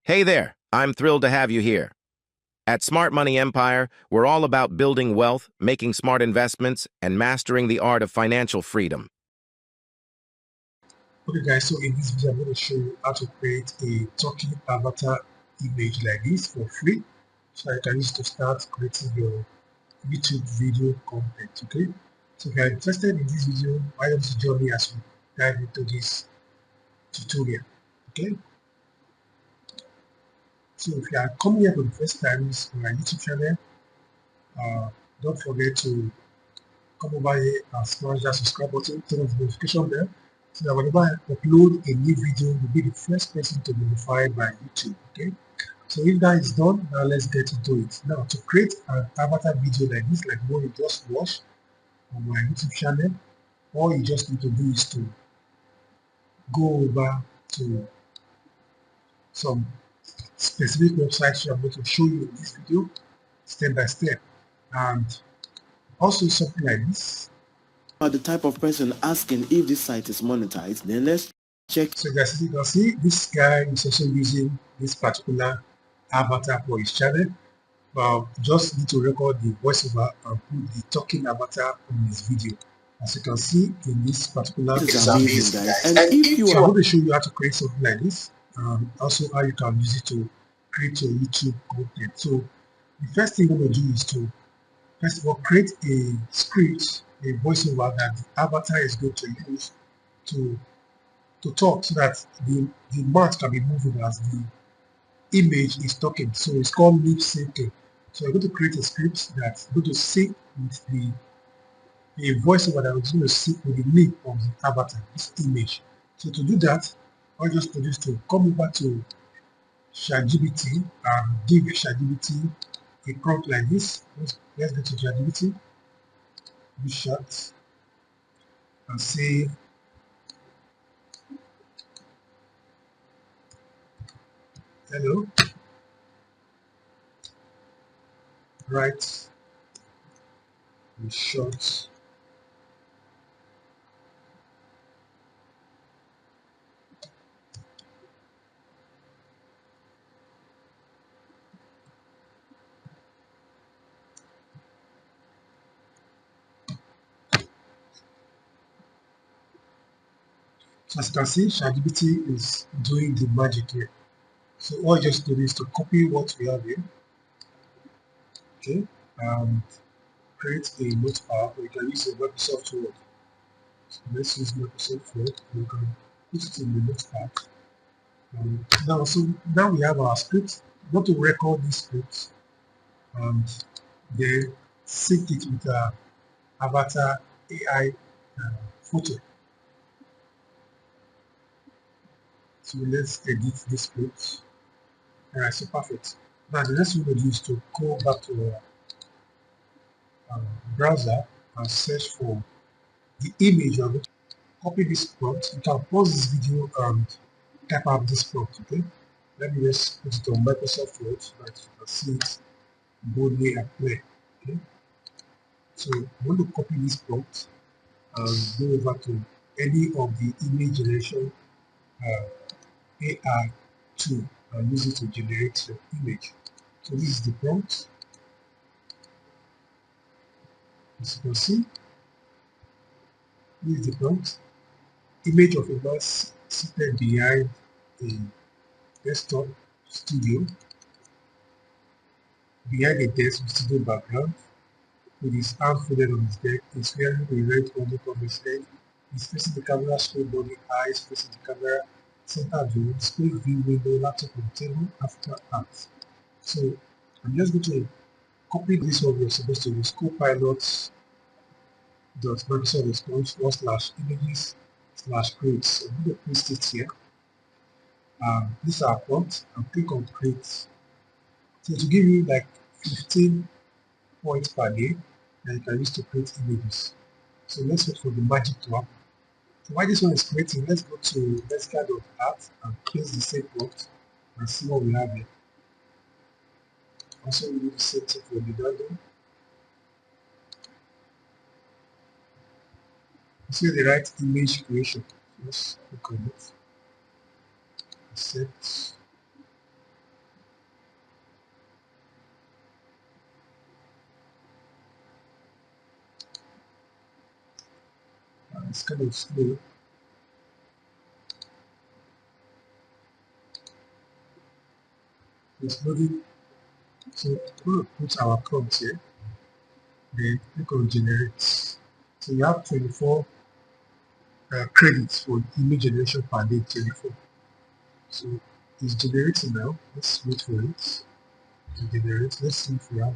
Hey there, I'm thrilled to have you here. At Smart Money Empire, we're all about building wealth, making smart investments, and mastering the art of financial freedom. Okay guys, so in this video I'm going to show you how to create a talking avatar image like this for free, so you can use to start creating your YouTube video content. Okay, so if you are interested in this video, why don't you join me as we dive into this tutorial. Okay, so if you are coming here for the first time on my YouTube channel, don't forget to come over here and smash that subscribe button, turn on the notification bell, so that whenever I upload a new video, you'll be the first person to be notified by YouTube. Okay, so if that is done, now let's get into it. Now, to create an avatar video like this, like what you just watched on my YouTube channel, all you just need to do is to go over to some specific websites I'm going to show you in this video step by step. And also something like this. The type of person asking if this site is monetized, then let's check. So guys, as you can see, this guy is also using this particular avatar for his channel. Well, just need to record the voiceover and put the talking avatar on his video. As you can see in this particular This is amazing, guys. And if you so I'm are going to show you how to create something like this, also how you can use it to create your YouTube content. So the first thing you're going to do is to first of all create a script, a voiceover that the avatar is going to use to talk, so that the mouth can be moving as the image is talking. So it's called lip syncing. So I'm going to create a script that's going to sync with the voiceover that is going to sync with the name of the avatar, this image. So to do that, all you just do is to come over to ChatGPT and give ChatGPT a prompt like this. Let's go to ChatGPT, do chat, and say, hello, write a short So as you can see, ChatGPT is doing the magic here. So all you just do is to copy what we have here, okay, and create a notepad. You can use a Microsoft Word. So let's use Microsoft Word. You can put it in the notepad. Now we have our script. We want to record this script and then sync it with our avatar AI photo. So let's edit this script. Alright, so perfect. Now the next thing we'll do is to go back to our browser and search for the image. I'm going to copy this prompt. You can pause this video and type out this prompt, okay? Let me just put it on Microsoft Word so that you can see it boldly and clear, okay? So I'm going to copy this prompt and go over to any of the image generation AI tool and use it to generate your image. So this is the prompt. As you can see, this is the prompt. Image of a man seated behind a desktop studio, behind a desk with studio background, with his arm folded on his neck. He's wearing a red helmet on his head. He's facing the camera, straight body, eyes facing the camera, center view, display view window, laptop on the table, after art. So I'm just going to copy this one. We're supposed to use copilot.microsoft.com/images/create. So I'm going to paste it here. This is our prompt, and click on create. So to give you like 15 points per day that you can use to create images. So let's wait for the magic to happen. So while this one is creating, let's go to Mesca.art and paste the same prompt and see what we have here. Also, we do the same thing for Leonardo. See the right image creation. Let's click on it. Accept. it's kind of slow. It's loading. So we're going to put our prompt here. Then click on generate. So you have 24 credits for image generation per day, 24. So it's generating now. Let's wait for it to generate. Let's see if we have.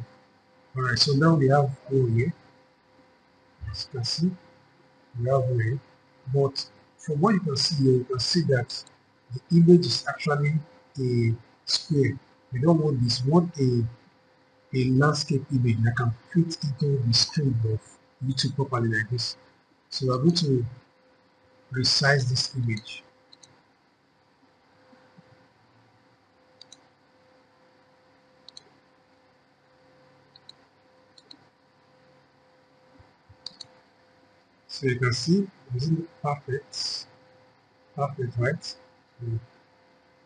Alright, so now we have one here. As you can see, we have one here. But from what you can see here, you can see that the image is actually a square. We don't want this. We want a landscape image that can fit into the screen of YouTube properly like this. So we're going to resize this image. So you can see using perfect, right? So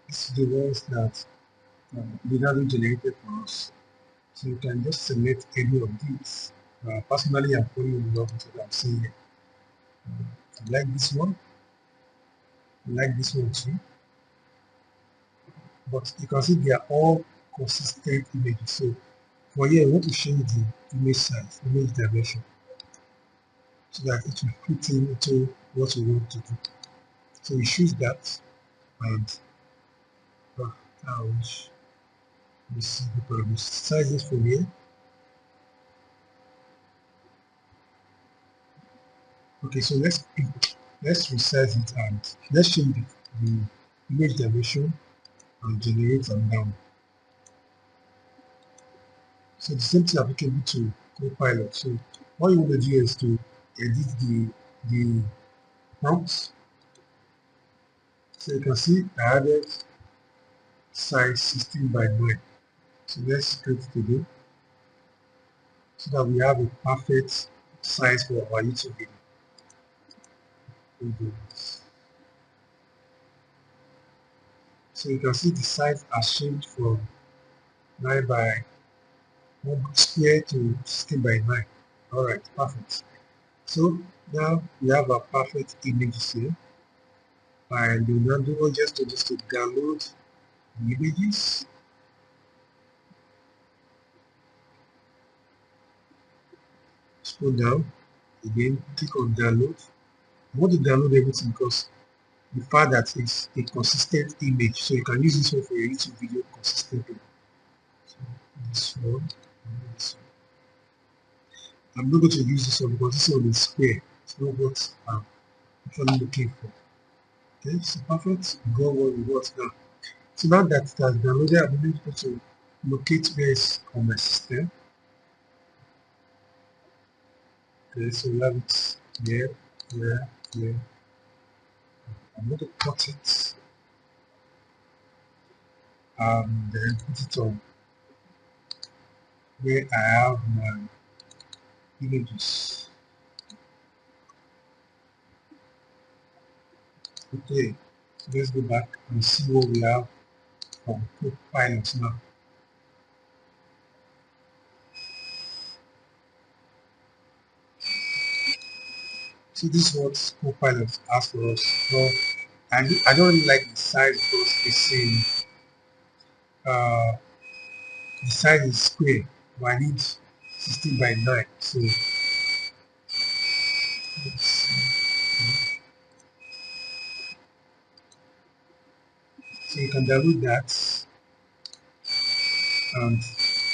this is the ones that Leonardo generated for us. So you can just select any of these. Personally, I'm falling in love with what I'm seeing here. I like this one. I like this one too. But you can see they are all consistent images. So for here, I want to change the image size, image dimension, so that it will fit into what we want to do. So we choose that, and I wish we see the problem. Size it from here. Okay, so let's resize it and let's change the image dimension and generate and down. So the same thing applicable to Copilot. So what you want to do is to edit the prompts. So you can see I added size 16 by 9. So let's create it again so that we have a perfect size for our YouTube video. So you can see the size has changed from 9 by 1 square to 16 by 9. Alright, perfect. So now we have our perfect images here. By Leonardo, or just to download the images. Scroll down again, click on download. I want to download everything because the fact that it's a consistent image, so you can use this one for your YouTube video consistently. So this one, this one. I'm not going to use this one because this one is square. It's not what I'm actually looking for. Okay, so perfect. We got what we want now. So now that it has downloaded, I'm able to locate where it's on my system. Okay, so we have it here, here, here. I'm going to cut it and then put it on where I have my images. Okay, so let's go back and see what we have from Copilot now. So this is what Copilot asks for us. So I don't really like the size because it's saying the size is square, but I need 16 by 9. So let's see. So you can download that and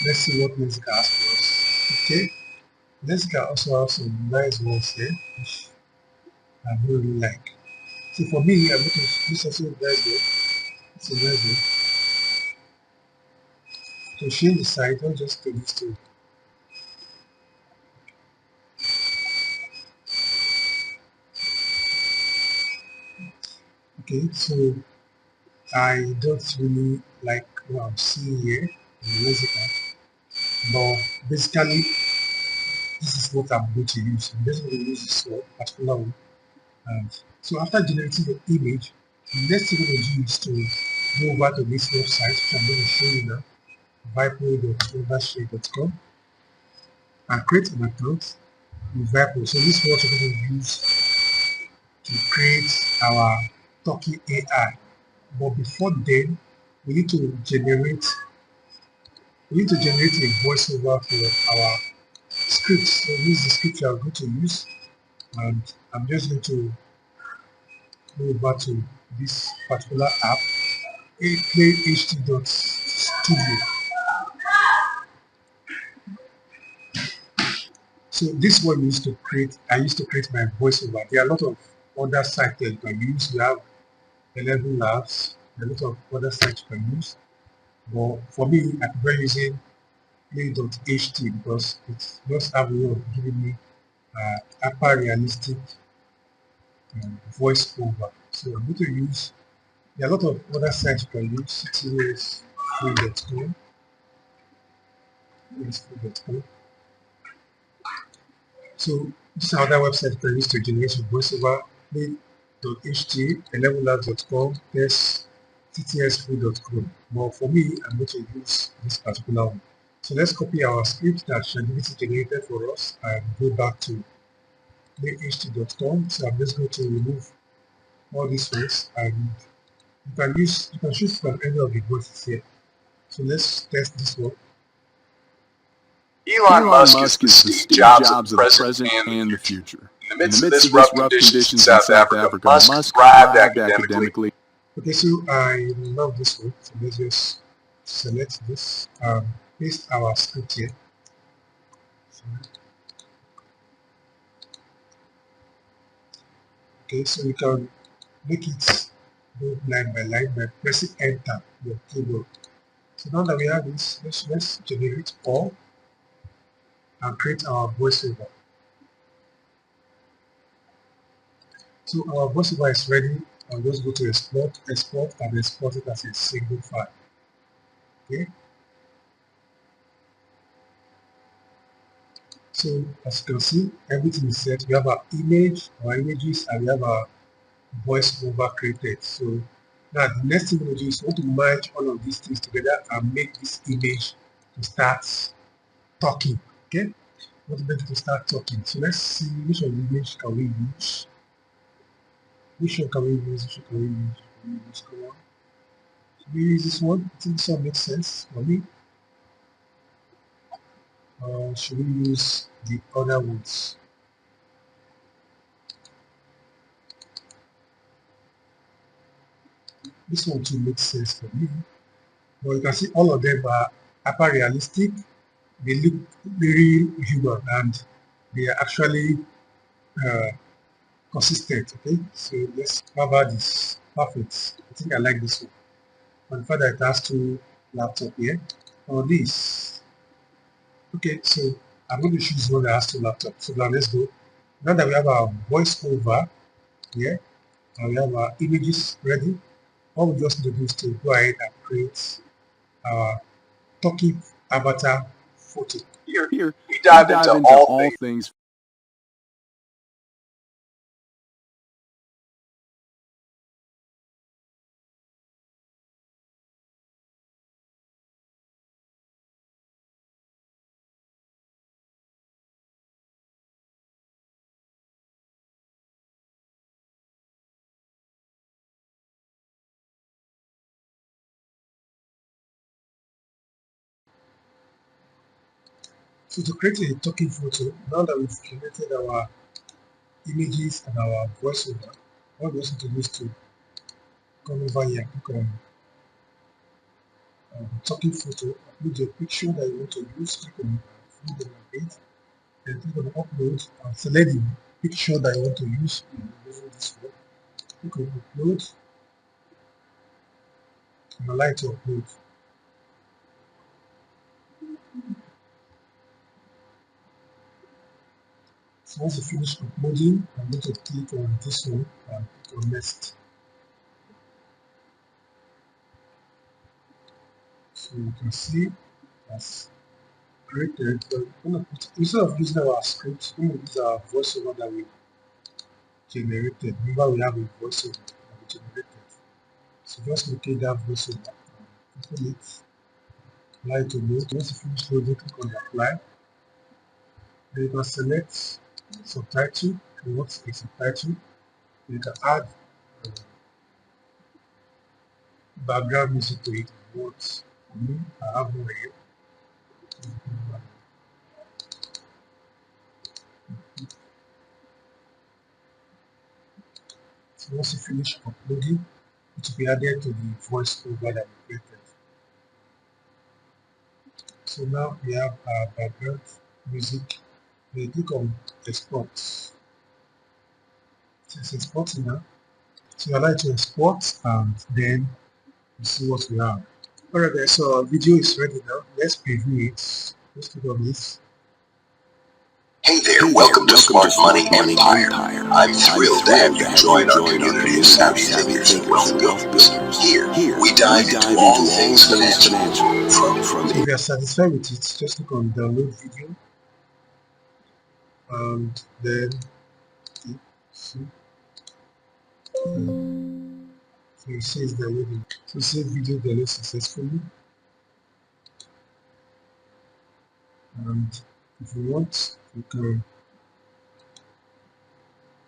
let's see what Lensica has for us. Okay, Lensica also has some nice ones here which I really like. So for me, I'm going to this also nice one. It's a nice one. To change the site, I'll just do this too. Okay, so I don't really like what I'm seeing here in Lensica, but basically this is what I'm going to use. I'm just going to use this particular one. And so after generating the image, the next thing we're going to do is to go over to this website, which I'm going to show you now, vipro.overshare.com, and create an account with Vipro. So this is what we're going to use to create our talking AI. But before then, we need to generate a voiceover for our scripts. So this is the script we are going to use, and I'm just going to go over to this particular app, playht.studio. So this one used to create. I used to create my voiceover. There are a lot of other sites that you can use. You have 11 Labs, a lot of other sites you can use. But for me, I prefer using play.ht because it just have a way of giving me hyper realistic voiceover. So I'm going to use. There are a lot of other sites you can use. ctsfree.com, ctsfree.com. So this is another website you can use to generate your voiceover. Play.ht, 11labs.com, test ctsfree.com. But for me, I'm going to use this particular one. So let's copy our script that ChatGPT generated for us and go back to playht.com. So I'm just going to remove all these ones, and you can choose from any of the voices here. So let's test this one. Elon Musk is the Steve Jobs of the present and the future. In the midst of this rough conditions in South Africa, Musk thrived academically. Okay, so I love this one. So let's just select this, paste our script here. Okay, so we can make it go line by line by pressing enter on your keyboard. So now that we have this, let's generate all and create our voiceover. So our voiceover is ready. I'll just go to export, and export it as a single file. Okay. So as you can see, everything is set. We have our image, our images, and we have our voiceover created. So now the next thing we'll do is we want to merge all of these things together and make this image to start talking. Okay. We want to make it to start talking. So let's see which of the image can we use. Which one can we use? Which one can we use? Come on. Should we use this one? I think this one makes sense for me. Should we use the other ones? This one too makes sense for me. But you can see all of them are hyper realistic. They look very human and they are actually consistent. Okay, so let's cover this. Perfect. I think I like this one. And further, it has two laptop here. Or this. Okay, so I'm going to choose one that has two laptops. So now let's go. Now that we have our voiceover here, and we have our images ready, all we just need to do is to go ahead and create our talking avatar photo. Here we dive into all things. So to create a talking photo, now that we've created our images and our voiceover, all we also need to do is to come over here, click on talking photo, upload the picture that you want to use, click on freedom of it, then click on upload and select the picture that you want to use. Using this one, click on upload and allow it to upload. So once you finish uploading, I'm going to click on this one and click on next. So you can see that's created. But instead of using our script, we're going to use our voiceover that we generated. Remember, we have a voiceover that we generated. So just locate that voiceover, open it, allow it to load. Once you finish loading, click on apply. Then you can select subtitle. You want a subtitle. You can add background music to it. What I have no here. So once you finish uploading, it will be added to the voice over that we created. So now we have our background music. We click on export. So it's exporting now. So I like to export and then you see what we have. Alright guys, so our video is ready now. Let's preview it. Let's click on this. Hey there, welcome to Smart Money Empire. I'm thrilled to have you join our community of savvy thinkers and wealth builders. Here, we dive into all things financial. So if you are satisfied with it, just click on download video and then see. So you see it's downloading. So save video download successfully. And if you want, you can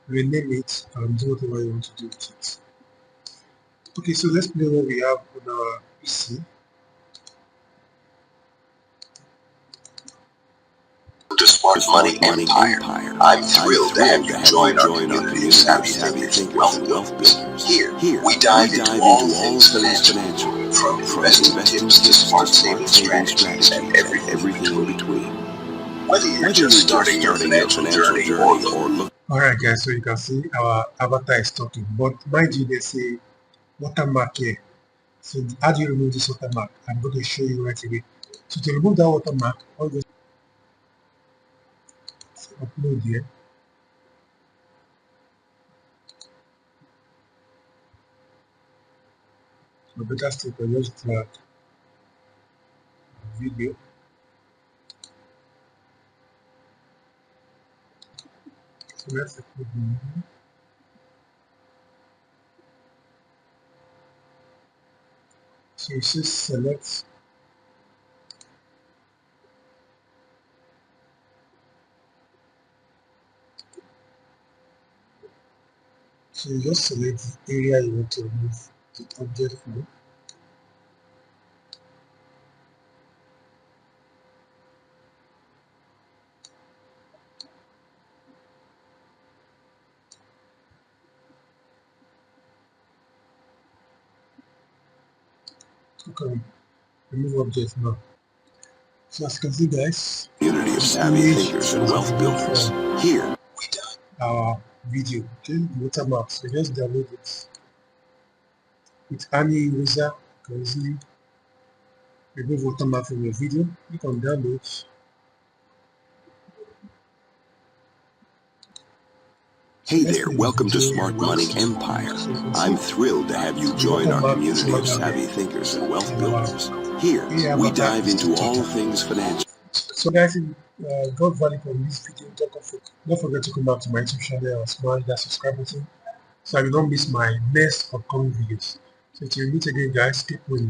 rename it and do whatever you want to do with it. Okay, so let's play what we have on our PC. To Smart Money Empire. I'm thrilled to have you join our community of savvy thinkers and wealth builders. Here, we dive into all things financial, from investing tips to smart saving strategies and everything in between. Whether you're just starting your financial journey or look. Alright guys, so you can see our avatar is talking, but mind you, they say watermark here. So how do you remove this watermark? I'm going to show you right away. So to remove that watermark, I'll just upload here. So better still, I just drag video. So let's upload the video. So you see select. So you just select the area you want to remove the object from. Okay, remove object now. So as you can see guys, Community of savvy thinkers and wealth builders. Here, our video, okay, the watermark. So just download it with any user. You can easily remove watermark from your video. Click on download. hey there, welcome to Smart Money Empire. I'm thrilled to have you join our community of savvy thinkers and wealth builders. Here, we dive into all things financial. So guys, if you got value from this video, don't forget to come back to my YouTube channel and smash that subscribe button so I will not miss my next upcoming videos. So till we meet again guys, keep winning.